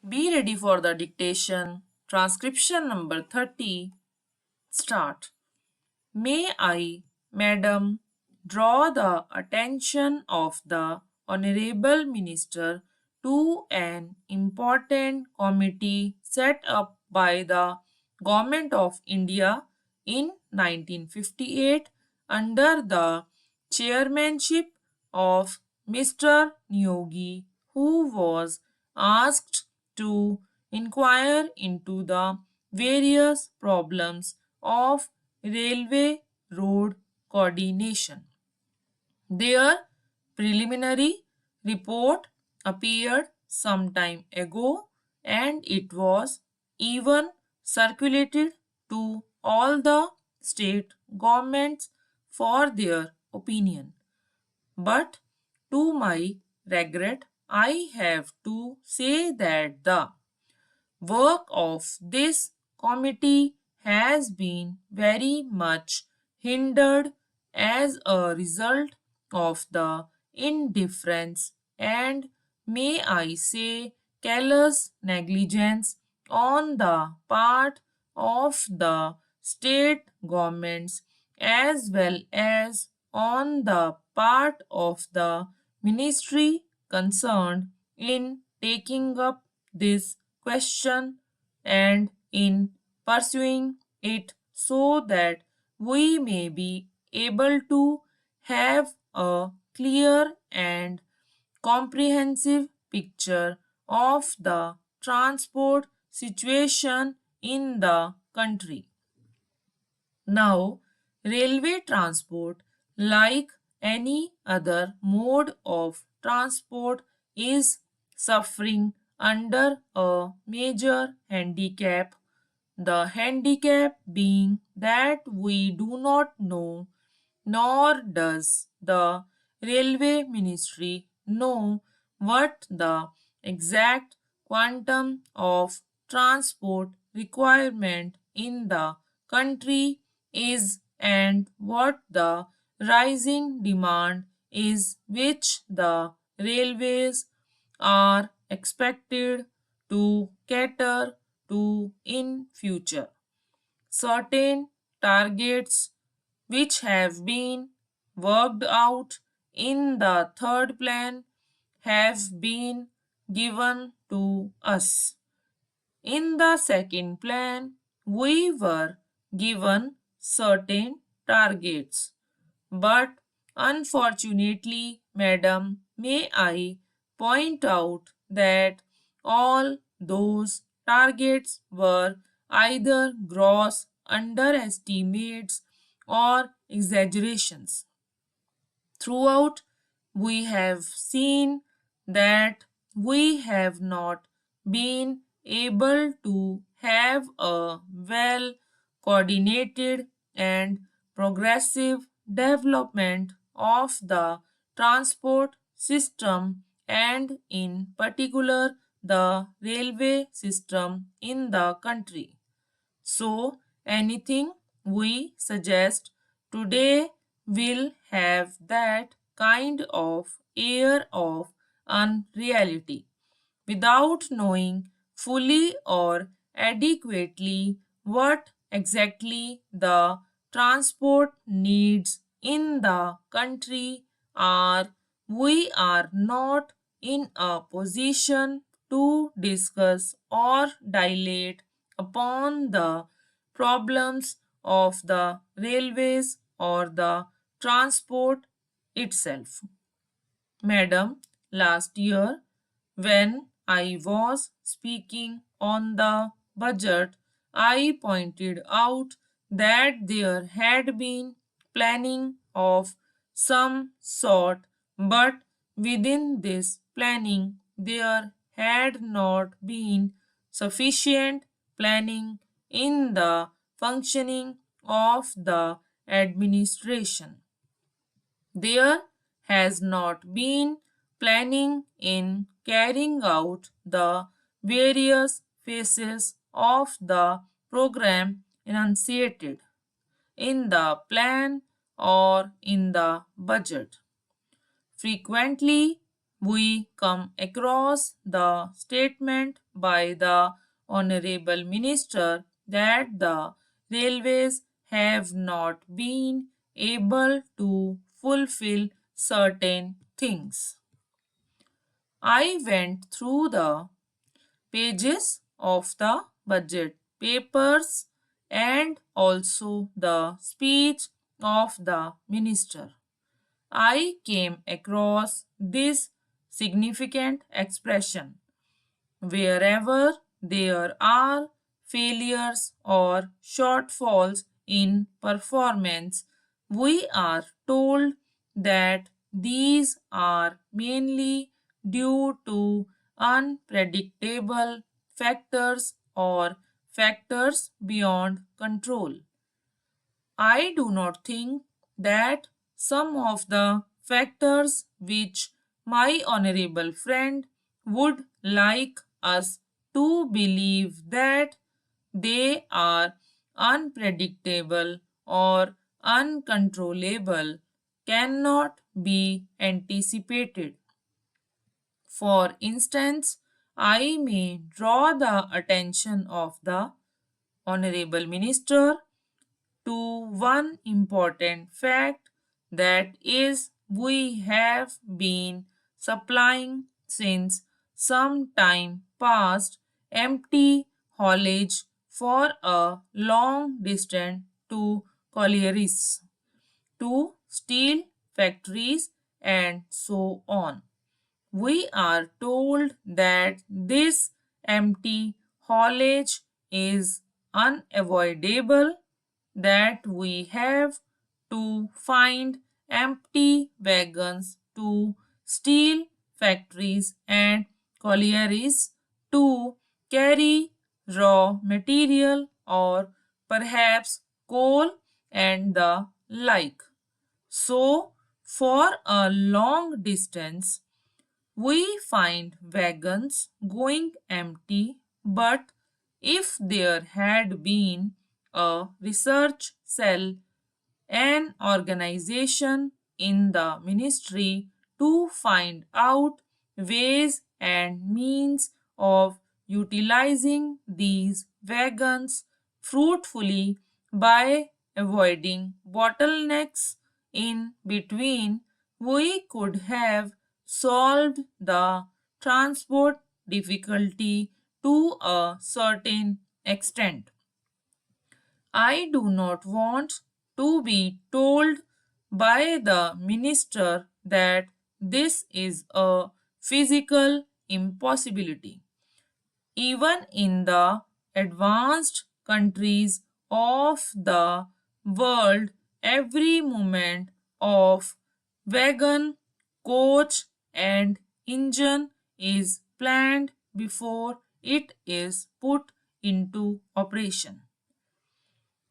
Be ready for the dictation. Transcription number 30. Start. May I, Madam, draw the attention of the Honorable Minister to an important committee set up by the Government of India in 1958 under the chairmanship of Mr. Nyogi, who was asked to inquire into the various problems of railway road coordination. Their preliminary report appeared some time ago and it was even circulated to all the state governments for their opinion. But to my regret, I have to say that the work of this committee has been very much hindered as a result of the indifference and, may I say, careless negligence on the part of the state governments as well as on the part of the ministry concerned in taking up this question and in pursuing it so that we may be able to have a clear and comprehensive picture of the transport situation in the country. Now, railway transport, like any other mode of transport, is suffering under a major handicap. The handicap being that we do not know, nor does the railway ministry know, what the exact quantum of transport requirement in the country is and what the rising demand is which the railways are expected to cater to in future. Certain targets which have been worked out in the third plan have been given to us. In the second plan, we were given certain targets. But unfortunately, madam, may I point out that all those targets were either gross underestimates or exaggerations. Throughout, we have seen that we have not been able to have a well coordinated and progressive development of the transport system and in particular the railway system in the country. So, anything we suggest today will have that kind of air of unreality without knowing fully or adequately what exactly the transport needs in the country are. We are not in a position to discuss or dilate upon the problems of the railways or the transport itself. Madam, last year when I was speaking on the budget, I pointed out that there had been planning of some sort, but within this planning, there had not been sufficient planning in the functioning of the administration. There has not been planning in carrying out the various phases of the program enunciated in the plan or in the budget. Frequently, we come across the statement by the Honorable Minister that the railways have not been able to fulfill certain things. I went through the pages of the budget papers and also the speech of the minister. I came across this significant expression: wherever there are failures or shortfalls in performance, we are told that these are mainly due to unpredictable factors or factors beyond control. I do not think that some of the factors which my honorable friend would like us to believe that they are unpredictable or uncontrollable cannot be anticipated. For instance, I may draw the attention of the honorable minister to one important fact, that is, we have been supplying since some time past empty haulage for a long distance to collieries, to steel factories, and so on. We are told that this empty haulage is unavoidable, that we have to find empty wagons to steel factories and collieries to carry raw material or perhaps coal and the like. So, for a long distance, we find wagons going empty, but if there had been a research cell, an organization in the ministry to find out ways and means of utilizing these wagons fruitfully by avoiding bottlenecks in between, we could have solved the transport difficulty to a certain extent. I do not want to be told by the minister that this is a physical impossibility. Even in the advanced countries of the world, every movement of wagon, coach, and engine is planned before it is put into operation.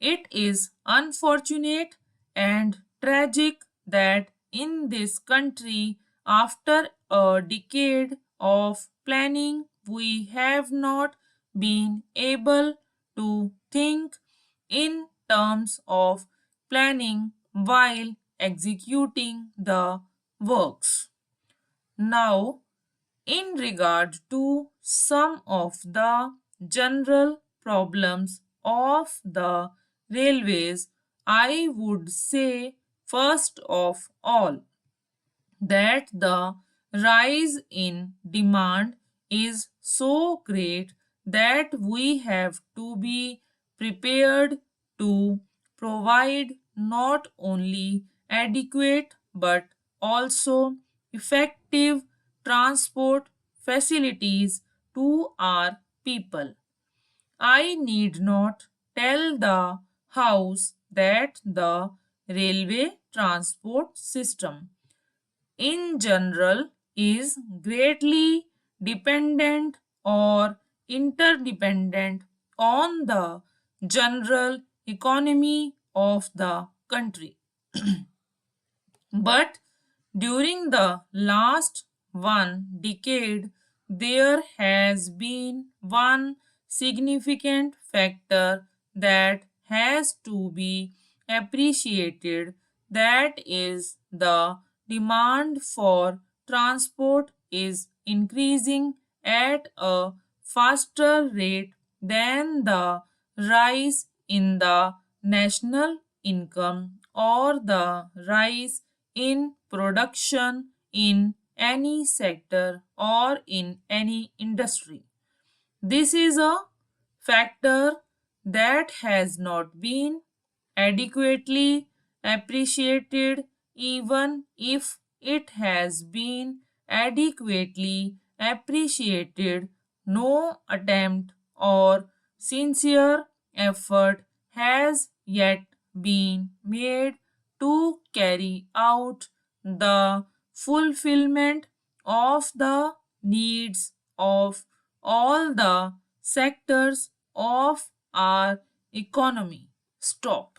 It is unfortunate and tragic that in this country, after a decade of planning, we have not been able to think in terms of planning while executing the works. Now, in regard to some of the general problems of the railways, I would say first of all that the rise in demand is so great that we have to be prepared to provide not only adequate but also effective transport facilities to our people. I need not tell the House that the railway transport system in general is greatly dependent or interdependent on the general economy of the country. But during the last one decade, there has been one significant factor that has to be appreciated, that is the demand for transport is increasing at a faster rate than the rise in the national income or the rise in production in any sector or in any industry. This is a factor that has not been adequately appreciated, even if it has been adequately appreciated. No attempt or sincere effort has yet been made to carry out the fulfillment of the needs of all the sectors of our economy. Stop.